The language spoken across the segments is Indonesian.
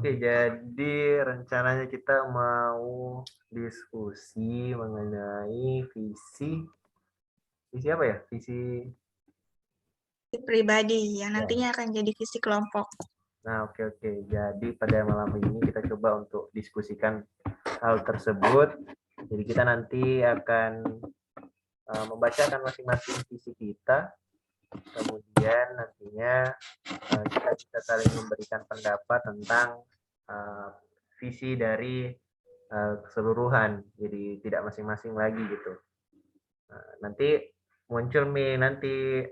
Oke, jadi rencananya kita mau diskusi mengenai visi apa ya? Visi Pribadi yang ya. nantinya akan jadi visi kelompok. Nah, oke. Jadi pada malam ini kita coba untuk diskusikan hal tersebut. Jadi kita nanti akan membacakan masing-masing visi kita. Kemudian nantinya kita bisa saling memberikan pendapat tentang visi dari keseluruhan, jadi tidak masing-masing lagi gitu. Nanti muncul nih nanti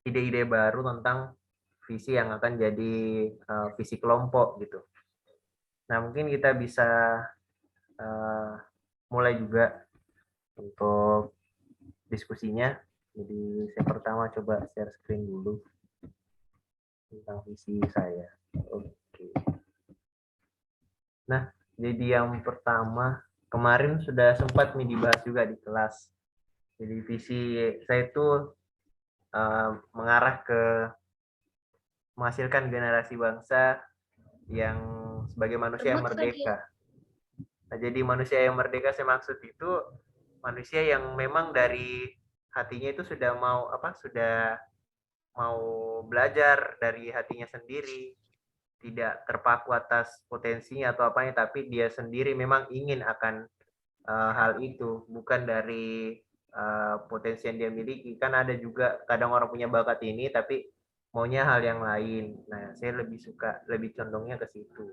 ide-ide baru tentang visi yang akan jadi visi kelompok gitu. Nah mungkin kita bisa mulai juga untuk diskusinya. Jadi saya pertama coba share screen dulu tentang visi saya. Oke. Nah, jadi yang pertama kemarin sudah sempat nih dibahas juga di kelas. Jadi visi saya itu mengarah ke menghasilkan generasi bangsa yang sebagai manusia yang merdeka. Nah, jadi manusia yang merdeka saya maksud itu manusia yang memang dari hatinya itu sudah mau belajar dari hatinya sendiri, tidak terpaku atas potensinya atau apanya, tapi dia sendiri memang ingin akan hal itu, bukan dari potensi yang dia miliki. Kan ada juga kadang orang punya bakat ini, tapi maunya hal yang lain. Nah, saya lebih condongnya ke situ.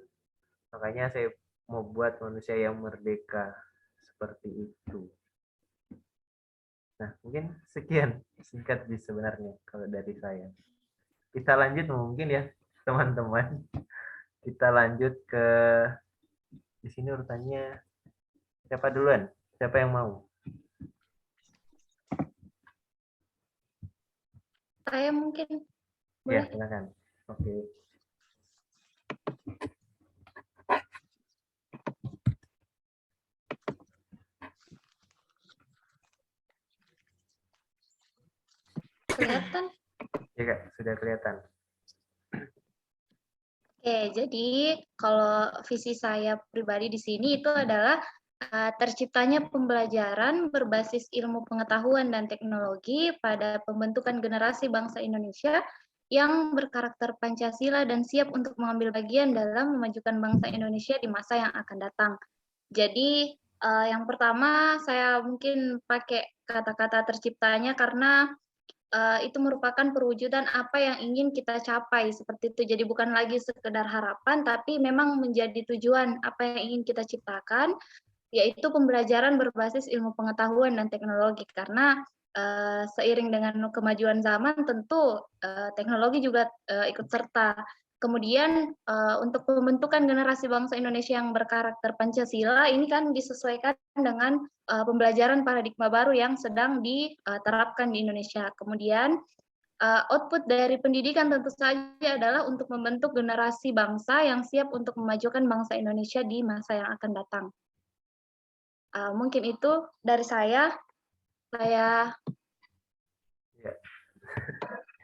Makanya saya mau buat manusia yang merdeka seperti itu. Nah, mungkin sekian singkat sebenarnya kalau dari saya. Kita lanjut mungkin ya, teman-teman. Kita lanjut ke di sini urutannya siapa duluan? Siapa yang mau? Saya mungkin Ya, boleh. silakan. Oke. Kelihatan? Ya, Kak, sudah kelihatan. Oke, jadi kalau visi saya pribadi di sini itu adalah terciptanya pembelajaran berbasis ilmu pengetahuan dan teknologi pada pembentukan generasi bangsa Indonesia yang berkarakter Pancasila dan siap untuk mengambil bagian dalam memajukan bangsa Indonesia di masa yang akan datang. Jadi yang pertama saya mungkin pakai kata-kata terciptanya karena itu merupakan perwujudan apa yang ingin kita capai seperti itu. Jadi bukan lagi sekedar harapan, tapi memang menjadi tujuan apa yang ingin kita ciptakan, yaitu pembelajaran berbasis ilmu pengetahuan dan teknologi. Karena seiring dengan kemajuan zaman, tentu teknologi juga ikut serta. Kemudian untuk pembentukan generasi bangsa Indonesia yang berkarakter Pancasila ini kan disesuaikan dengan pembelajaran paradigma baru yang sedang diterapkan di Indonesia. Kemudian output dari pendidikan tentu saja adalah untuk membentuk generasi bangsa yang siap untuk memajukan bangsa Indonesia di masa yang akan datang. Mungkin itu dari saya. Saya Ya.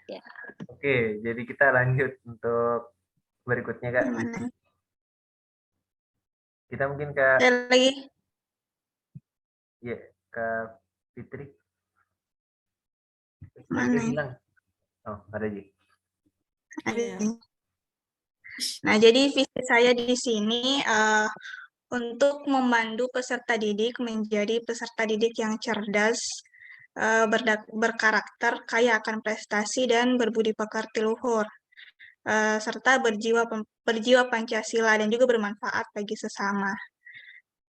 ya. Oke, jadi kita lanjut untuk berikutnya, Kak. Gimana? Kita mungkin ke Lagi. ya, ke Fitri. Fitri Mana? hilang. Oh, ada Ji. Ada. Nah, jadi visi saya di sini untuk memandu peserta didik menjadi peserta didik yang cerdas, berkarakter, kaya akan prestasi, dan berbudi pekerti luhur, serta berjiwa Pancasila dan juga bermanfaat bagi sesama.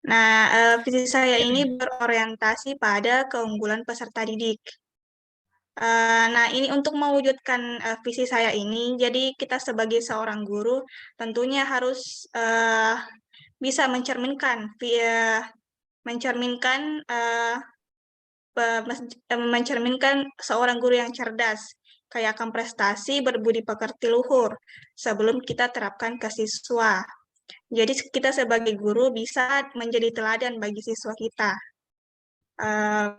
Nah, visi saya ini berorientasi pada keunggulan peserta didik. Nah, ini untuk mewujudkan visi saya ini, jadi kita sebagai seorang guru tentunya harus bisa mencerminkan seorang guru yang cerdas, kaya akan prestasi, berbudi pekerti luhur sebelum kita terapkan ke siswa. Jadi kita sebagai guru bisa menjadi teladan bagi siswa kita.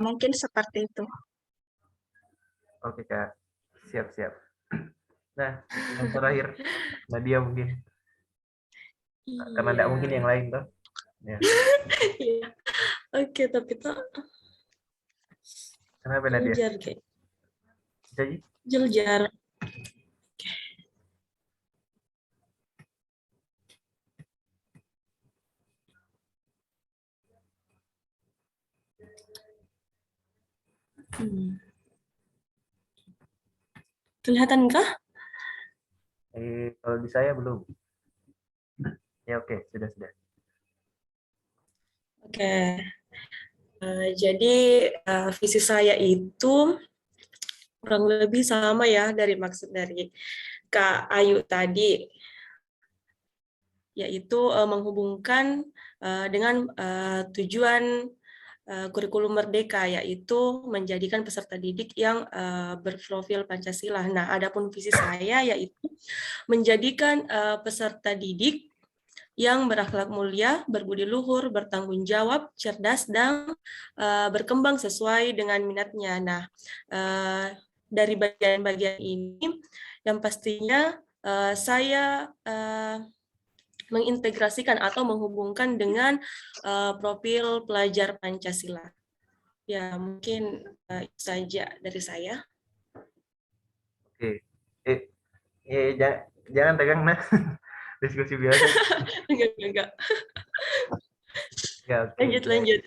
Mungkin seperti itu. Oke, Kak. Siap. Nah, yang terakhir, Nadia mungkin. Karena tidak Iya. mungkin yang lain toh. Ya. Iya. Oke, tapi tuh Kenapa Nadia? jeljar kayak Jadi jeljar. Kelihatankah? kalau di saya belum. Ya oke, sudah. Oke. Jadi visi saya itu kurang lebih sama ya dari maksud dari Kak Ayu tadi, yaitu menghubungkan dengan tujuan kurikulum Merdeka, yaitu menjadikan peserta didik yang berprofil Pancasila. Nah, adapun visi saya yaitu menjadikan peserta didik yang berakhlak mulia, berbudi luhur, bertanggung jawab, cerdas, dan berkembang sesuai dengan minatnya. Nah, dari bagian-bagian ini, yang pastinya saya mengintegrasikan atau menghubungkan dengan profil pelajar Pancasila. Ya, mungkin itu saja dari saya. Oke. Jangan tegang nah. Diskusi biasa. Enggak. Ya, oke. Lanjut.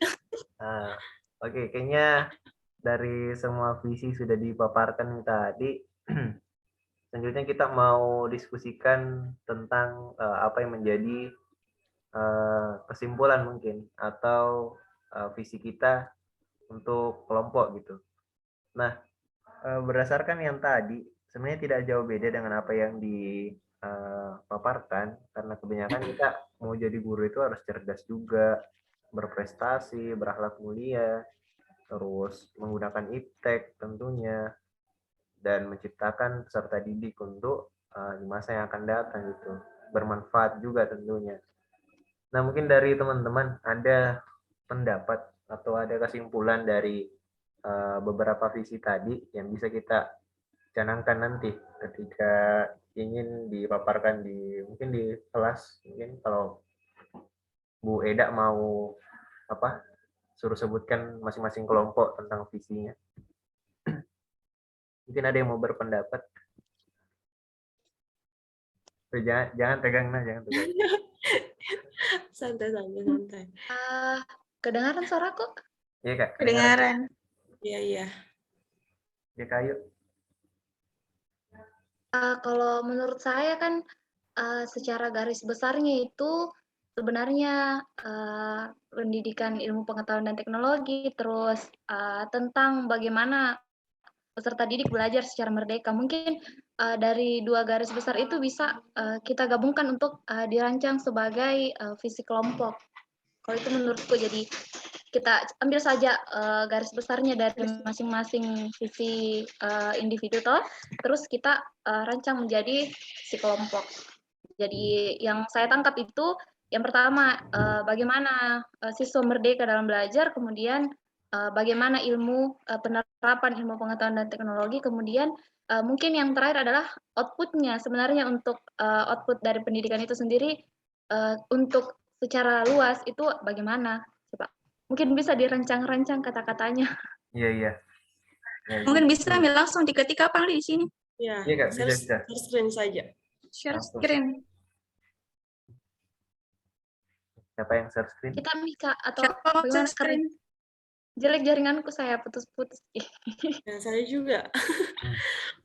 Oke, kayaknya dari semua visi sudah dipaparkan tadi. Selanjutnya kita mau diskusikan tentang apa yang menjadi kesimpulan mungkin atau visi kita untuk kelompok gitu. Nah, berdasarkan yang tadi, sebenarnya tidak jauh beda dengan apa yang dipaparkan, karena kebanyakan kita mau jadi guru itu harus cerdas juga, berprestasi, berakhlak mulia, terus menggunakan iptek tentunya, dan menciptakan peserta didik untuk di masa yang akan datang gitu, bermanfaat juga tentunya. Nah, mungkin dari teman-teman ada pendapat atau ada kesimpulan dari beberapa visi tadi yang bisa kita canangkan nanti ketika ingin dipaparkan mungkin di kelas. Mungkin kalau Bu Eda mau suruh sebutkan masing-masing kelompok tentang visinya. Mungkin ada yang mau berpendapat. Jangan tegang nah, jangan tegang. Santai. Kedengaran suaraku? Iya Kak. Kedengaran. Iya. Ya Kayu. Kalau menurut saya kan secara garis besarnya itu sebenarnya pendidikan ilmu pengetahuan dan teknologi, terus tentang bagaimana peserta didik belajar secara merdeka. Mungkin dari dua garis besar itu bisa kita gabungkan untuk dirancang sebagai visi kelompok. Kalau itu menurutku, jadi kita ambil saja garis besarnya dari masing-masing visi individu terus kita rancang menjadi si kelompok. Jadi yang saya tangkap itu yang pertama bagaimana siswa merdeka dalam belajar, kemudian bagaimana penerapan ilmu pengetahuan dan teknologi, kemudian mungkin yang terakhir adalah outputnya. Sebenarnya untuk output dari pendidikan itu sendiri untuk secara luas itu bagaimana? Coba mungkin bisa dirancang-rancang kata-katanya. Iya. Mungkin bisa langsung diketik apa di sini? Iya, Kak, bisa. Share screen saja. Share Langsung. screen. Siapa yang share screen? Kita bisa atau Siapa mau bagaimana? share screen? Jelek jaringanku, saya putus-putus. Ya, saya juga.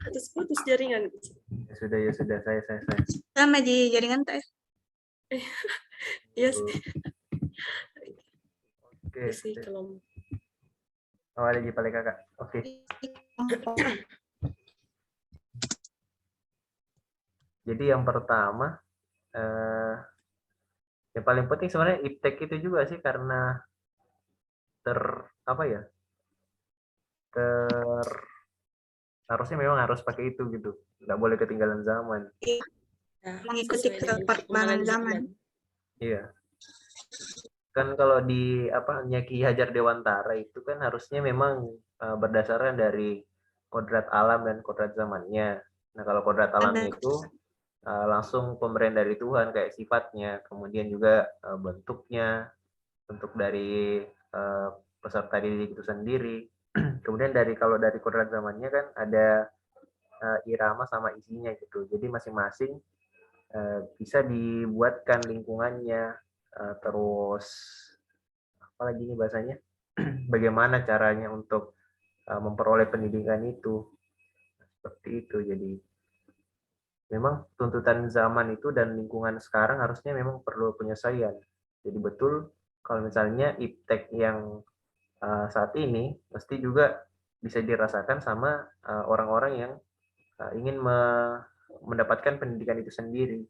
Putus-putus jaringan. Ya sudah, saya. Sama di jaringan teh. Yes. Oke. Visi kelompok. Ada di balik Kakak. Oke. Jadi yang pertama, yang paling penting sebenarnya iptek itu juga sih, karena harusnya memang harus pakai itu gitu, nggak boleh ketinggalan zaman. Ya, Mengikuti perkembangan zaman. Iya. Kan kalau di Ki Hajar Dewantara itu kan harusnya memang berdasarkan dari kodrat alam dan kodrat zamannya. Nah, kalau kodrat alamnya itu langsung pemberian dari Tuhan kayak sifatnya, kemudian juga bentuknya, bentuk dari peserta didik itu sendiri. Kemudian kalau dari kodrat zamannya kan ada irama sama isinya gitu. Jadi masing-masing bisa dibuatkan lingkungannya, terus apalagi ini bahasanya, bagaimana caranya untuk memperoleh pendidikan itu, seperti itu. Jadi memang tuntutan zaman itu dan lingkungan sekarang harusnya memang perlu penyesuaian. Jadi betul kalau misalnya iptek yang saat ini mesti juga bisa dirasakan sama orang-orang yang ingin mendapatkan pendidikan itu sendiri.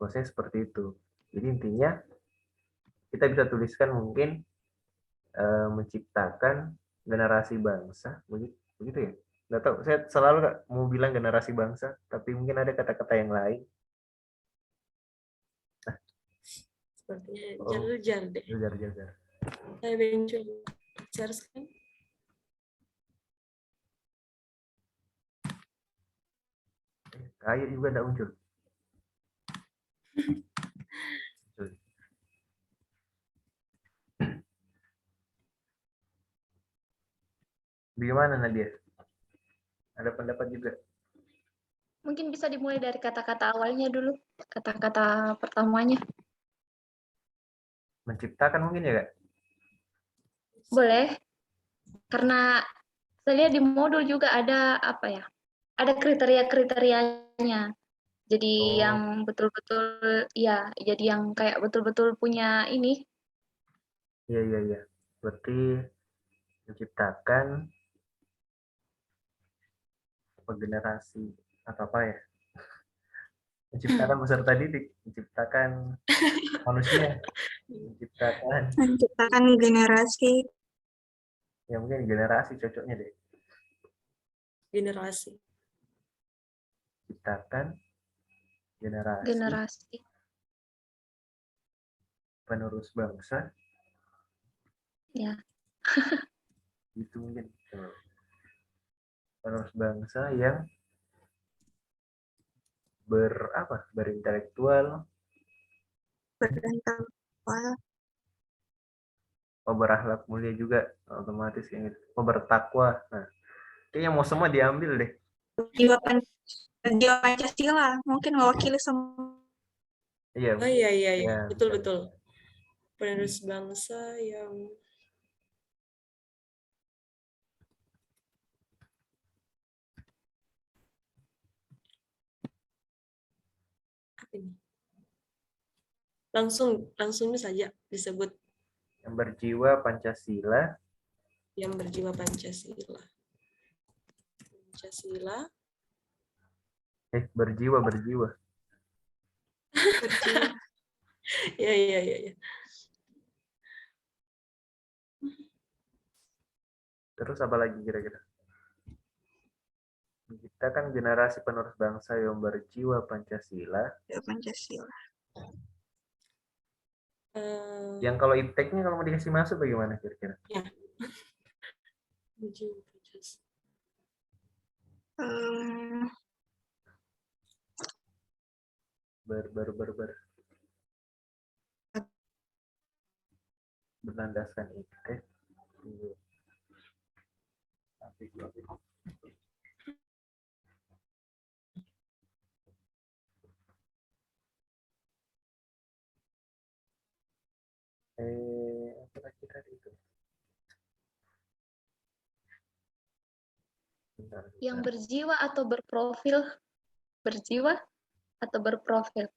Maksudnya seperti itu. Jadi intinya kita bisa tuliskan mungkin menciptakan generasi bangsa, begitu ya? Nggak tahu, saya selalu nggak mau bilang generasi bangsa, tapi mungkin ada kata-kata yang lain. Sepertinya Oh, jar deh. Jar. Saya mencoba share screen. Air juga tidak muncul. Bagaimana Nadia? Ada pendapat juga? Mungkin bisa dimulai dari kata-kata awalnya dulu, kata-kata pertamanya. Menciptakan mungkin ya, Kak? Boleh, karena saya lihat di modul juga ada apa ya? Ada kriteria-kriterianya. Jadi yang betul-betul ya, jadi yang kayak betul-betul punya ini. Iya. Berarti menciptakan generasi atau apa ya? Menciptakan peserta didik, menciptakan manusia, Menciptakan generasi. ya mungkin generasi cocoknya deh. Generasi. Ciptakan generasi penerus bangsa. Ya. Itu mungkin penerus bangsa yang berintelektual, berakhlak mulia juga otomatis yang itu. Bertakwa. Nah, kayaknya mau semua diambil deh. Jiwa Pancasila mungkin mewakili semua. Iya. Oh iya. Ya, Betul. Penerus bangsa yang ini. Langsung saja disebut yang berjiwa Pancasila. Yang berjiwa Pancasila. Berjiwa. Iya. Terus apa lagi kira-kira? Kita kan generasi penerus bangsa yang berjiwa Pancasila. Yang kalau ipteknya kalau mau dikasih masuk bagaimana kira-kira? Ya. Berjiwa Pancasila. Berlandaskan iptek. Apa lagi tadi itu? Yang berjiwa atau berprofil? Berjiwa atau berprofil?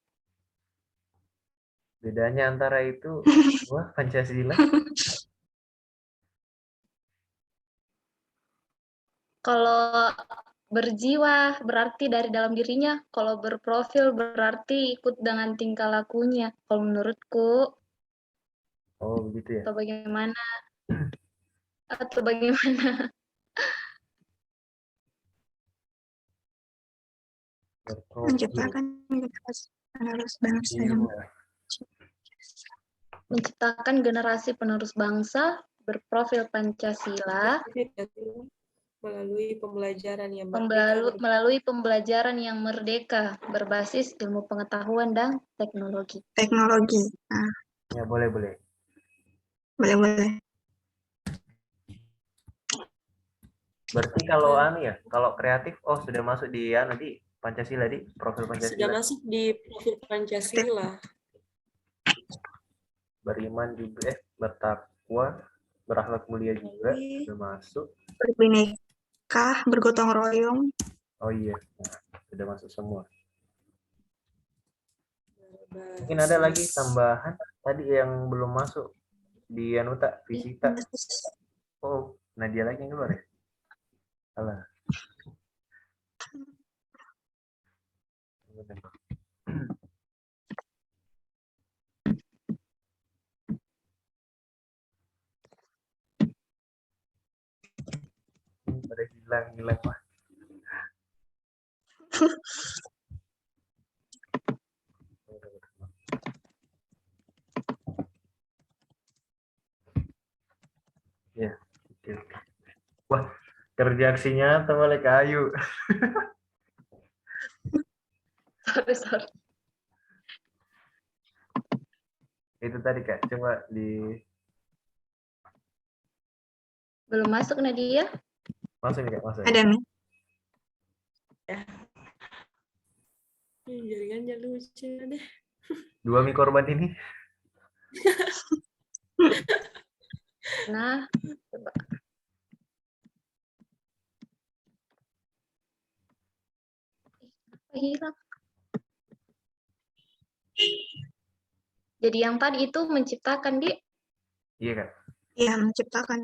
Bedanya antara itu, Pancasila. Kalau berjiwa berarti dari dalam dirinya, kalau berprofil berarti ikut dengan tingkah lakunya. Kalau menurutku. Oh, begitu ya. Atau bagaimana? Menciptakan penerus bangsa yang menciptakan generasi penerus bangsa berprofil Pancasila melalui pembelajaran yang merdeka. Melalui pembelajaran yang merdeka berbasis ilmu pengetahuan dan teknologi. Teknologi. Nah, Ya, boleh. boleh. Berarti kalau kalau kreatif, sudah masuk di di Pancasila, di profil Sudah Pancasila. masuk di profil Pancasila. Beriman juga, bertakwa, berakhlak mulia juga sudah masuk. Berbineka, bergotong royong. Oh iya, sudah masuk semua. Mungkin ada lagi tambahan tadi yang belum masuk di Visita. Oh, Nadia lagi yang keluar ya? Alah. Pada hilang wah. Ya, oke. Wah, kerja aksinya oleh kayu. Sorry. Itu tadi Kak, coba di Belum masuk Nadia? masuk nih Kak, masuk. Ada nih. Jaringannya lucu deh. 2 mie korban ini. Nah, coba. Hilang. Jadi yang tadi itu menciptakan, Di? Iya Kak. Iya, menciptakan.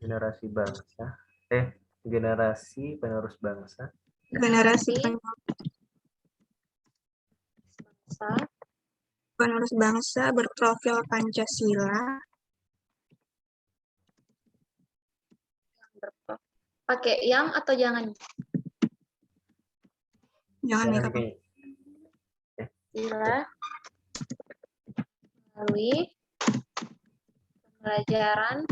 Generasi bangsa. Generasi penerus bangsa. Generasi penerus bangsa berprofil Pancasila. Pakai yang atau jangan? Jangan nih, Kak. Pancasila melalui pembelajaran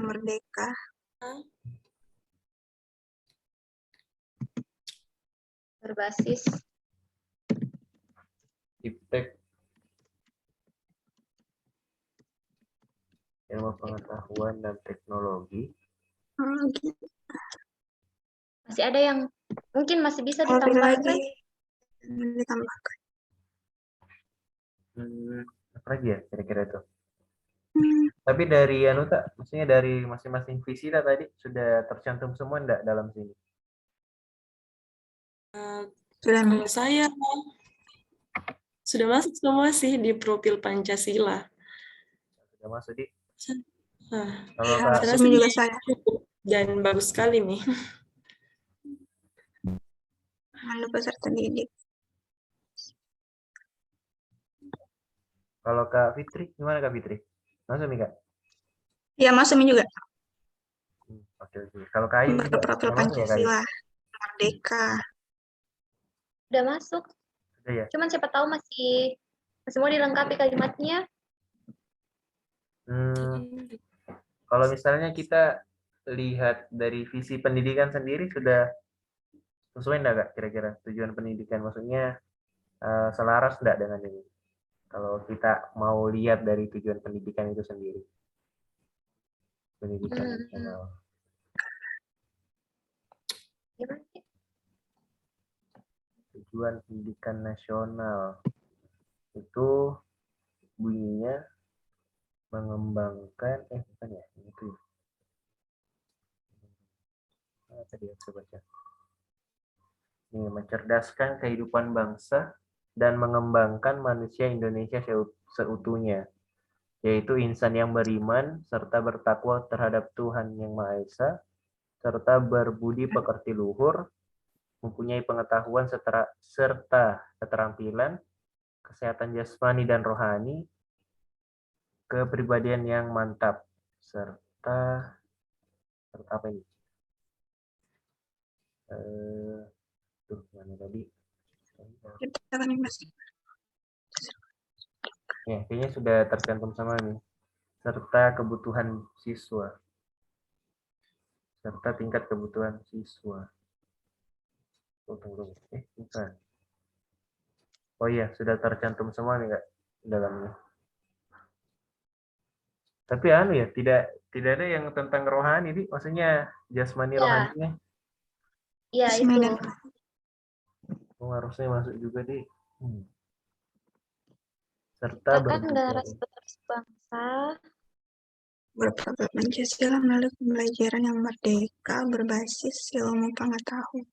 merdeka berbasis iptek, ilmu pengetahuan dan teknologi. Masih ada yang mungkin masih bisa Lagi ditambahkan? ditambahkan. Apa lagi ya kira-kira itu? Tapi dari maksudnya dari masing-masing visi tadi sudah tercantum semua enggak dalam sini? Kalau saya sudah masuk semua sih di profil Pancasila. Sudah masuk di. Kalau Ya, juga saya. cukup dan bagus sekali nih. Mandu peserta didik. Kalau Kak Fitri, gimana Kak Fitri? Masuk nih Kak? Iya, masuk juga. Oke. Kalau Kak Ayu juga berprofil Pancasila, merdeka. Udah masuk. Sudah ya? Cuman siapa tahu masih mau dilengkapi kalimatnya. Kalau misalnya kita lihat dari visi pendidikan sendiri sudah sesuai enggak Kak kira-kira tujuan pendidikan, maksudnya selaras enggak dengan ini? Kalau kita mau lihat dari tujuan pendidikan itu sendiri. Pendidikan nasional. Tujuan pendidikan nasional itu bunyinya mengembangkan bukan ya, itu ya. Tadi yang saya baca. Ini mencerdaskan kehidupan bangsa dan mengembangkan manusia Indonesia seutuhnya, yaitu insan yang beriman serta bertakwa terhadap Tuhan Yang Maha Esa, serta berbudi pekerti luhur, mempunyai pengetahuan serta keterampilan, kesehatan jasmani dan rohani, kepribadian yang mantap, serta apa ini? Mana tadi? Ya, kayaknya sudah tercantum sama nih. Serta kebutuhan siswa. Serta tingkat kebutuhan siswa. Oh, tunggu. Bukan. Oh iya, sudah tercantum semua nih, Kak, dalamnya. Tapi anu ya, tidak ada yang tentang rohani, Di. Maksudnya jasmani Ya, rohaninya. ya Ismi itu. dan Oh, harusnya masuk juga, Di. Serta Kita kan berbicara. generasi penerus bangsa. berprofil Pancasila melalui pembelajaran yang merdeka berbasis ilmu pengetahuan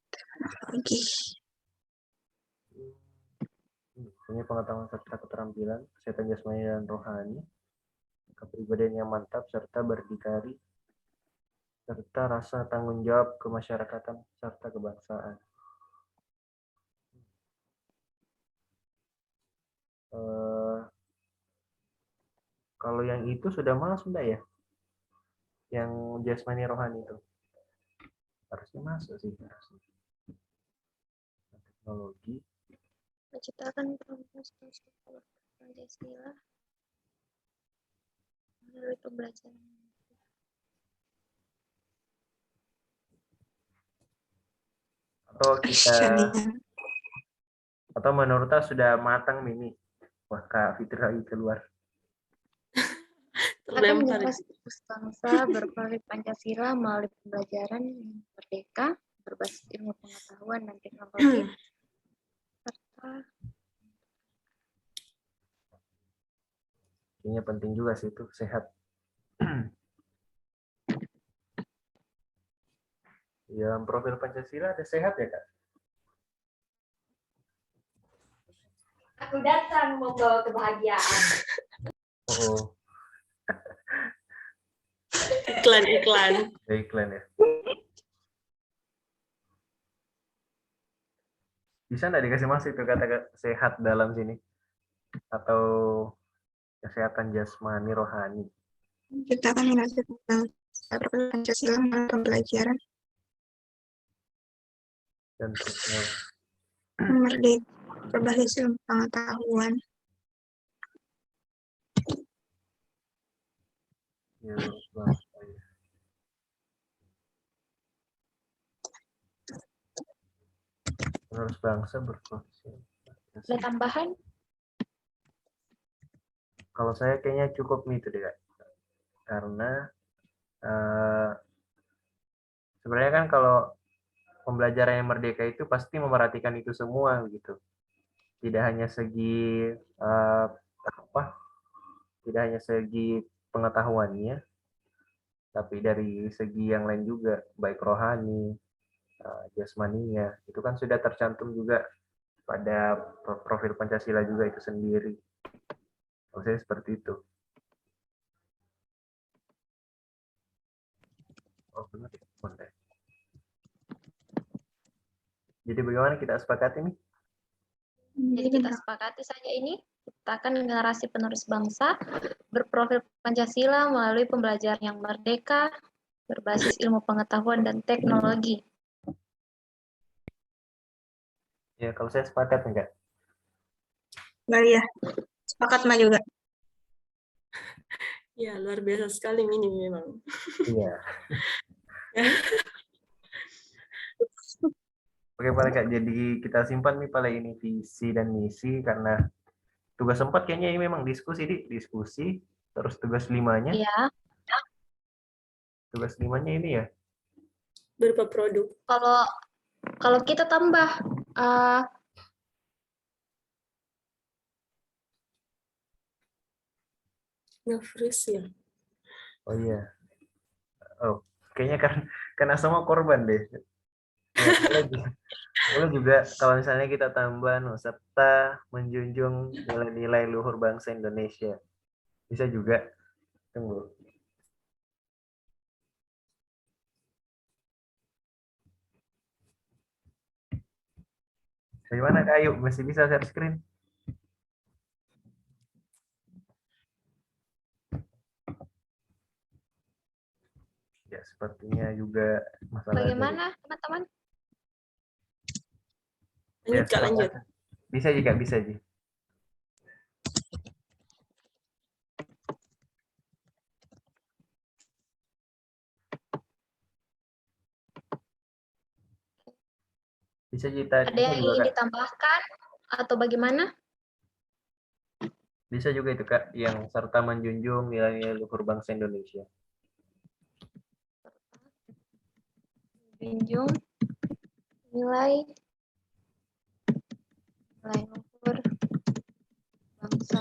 teknologi. Punya pengetahuan serta keterampilan, kesehatan jasmani dan rohani, kepribadian yang mantap, serta berdikari, serta rasa tanggung jawab kemasyarakatan, serta kebangsaan. Kalau yang itu sudah masuk enggak ya? Yang jasmani rohani itu. Harusnya masuk sih. Teknologi. Menciptakan Pancasila melalui pembelajaran. Atau kita, Syariah. atau menurut kita sudah matang ini. Wah, Kak Fitri lagi keluar. Kita kan Terlempar. generasi penerus bangsa berprofil Pancasila melalui pembelajaran yang merdeka berbasis ilmu pengetahuan dan teknologi serta Kayaknya penting juga sih itu, sehat. Di dalam profil Pancasila ada sehat ya, Kak? Aku datang membawa kebahagiaan. Oh, Iklan. ada iklan ya. Bisa nggak dikasih masuk itu kata sehat dalam sini? Atau kesehatan jasmani rohani? Menciptakan generasi berprofil Pancasila melalui pembelajaran Dan teknologi. yang merdeka berbasis ilmu pengetahuan Ya, Bang. Penerus bangsa berprofesi. ada tambahan. Kalau saya kayaknya cukup nih itu deh, Kak. Karena sebenarnya kan kalau pembelajaran yang merdeka itu pasti memerhatikan itu semua gitu. Tidak hanya segi tidak hanya segi pengetahuannya, tapi dari segi yang lain juga, baik rohani, jasmaninya, itu kan sudah tercantum juga pada profil Pancasila juga itu sendiri. Kalau saya seperti itu. Oh benar ya, boleh. Jadi bagaimana kita sepakati ini? Jadi kita sepakati saja ini, ciptakan generasi penerus bangsa berprofil Pancasila melalui pembelajaran yang merdeka berbasis ilmu pengetahuan dan teknologi. Ya kalau saya sepakat enggak? Baik ya, sepakat mah juga. Ya, luar biasa sekali ini memang. Iya. Oke, paling Kak, jadi kita simpan nih paling ini visi dan misi karena tugas 4 kayaknya ini memang diskusi, terus tugas 5-nya. Ya, Tugas 5-nya ini ya. Berupa produk. kalau kita tambah Nge-freeze ya. Oh iya. Oh, kayaknya karena semua korban deh. Boleh juga kalau misalnya kita tambah serta menjunjung nilai-nilai luhur bangsa Indonesia. Bisa juga. Tunggu. Bagaimana Kak Ayu? Masih bisa share screen? Ya, sepertinya juga masalah. bagaimana teman-teman? Lanjut, Kak, lanjut. Bisa juga, bisa. Bisa kita Ada yang juga ingin Kak. ditambahkan atau bagaimana? Bisa juga itu Kak, yang serta menjunjung nilai-nilai luhur bangsa Indonesia. Junjung nilai luhur bangsa.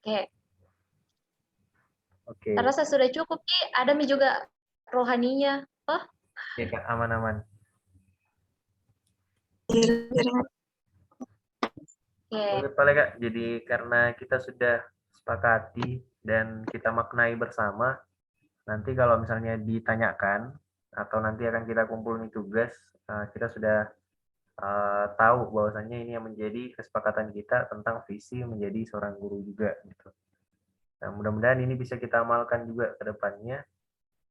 Oke, Oke. saya rasa sudah cukup Ki. Ada juga rohaninya. Oh, Oke Kak, aman-aman. oke. Oke, paling Kak, jadi karena kita sudah sepakati dan kita maknai bersama, nanti kalau misalnya ditanyakan atau nanti akan kita kumpulin tugas, kita sudah tahu bahwasannya ini yang menjadi kesepakatan kita tentang visi menjadi seorang guru juga gitu. Nah, mudah-mudahan ini bisa kita amalkan juga ke depannya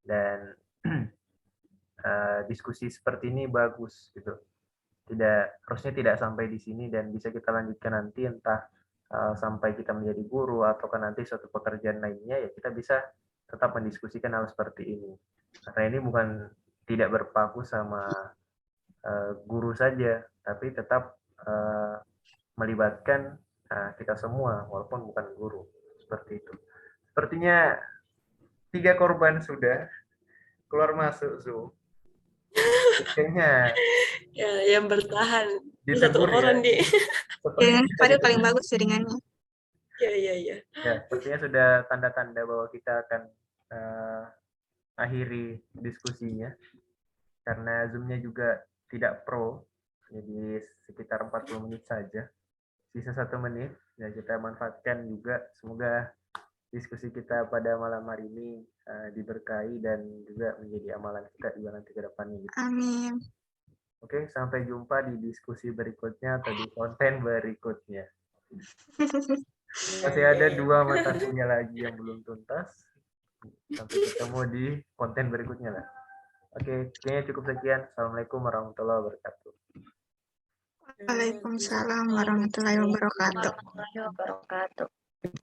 dan diskusi seperti ini bagus gitu. Harusnya tidak sampai di sini dan bisa kita lanjutkan nanti entah sampai kita menjadi guru ataukah nanti suatu pekerjaan lainnya, ya kita bisa tetap mendiskusikan hal seperti ini. Karena ini bukan tidak berpaku sama guru saja, tapi tetap melibatkan kita semua walaupun bukan guru. Seperti itu. Sepertinya 3 korban sudah keluar masuk Zoom. Kayaknya Ya, yang bertahan di ditegur satu orang ya. di. Ya, Sepertinya Fadil paling bagus jaringannya. Ya, ya, ya. Ya, sepertinya sudah tanda-tanda bahwa kita akan akhiri diskusinya karena Zoom-nya juga tidak pro, jadi sekitar 40 menit saja, sisa 1 menit ya kita manfaatkan juga. Semoga diskusi kita pada malam hari ini diberkahi dan juga menjadi amalan kita juga nanti ke depannya gitu. Amin. Oke, sampai jumpa di diskusi berikutnya atau di konten berikutnya. Masih ada 2 mata kuliah lagi yang belum tuntas. Sampai ketemu di konten berikutnya lah. Oke, kayaknya cukup sekian. Assalamualaikum warahmatullahi wabarakatuh. Waalaikumsalam warahmatullahi wabarakatuh. Warahmatullahi wabarakatuh.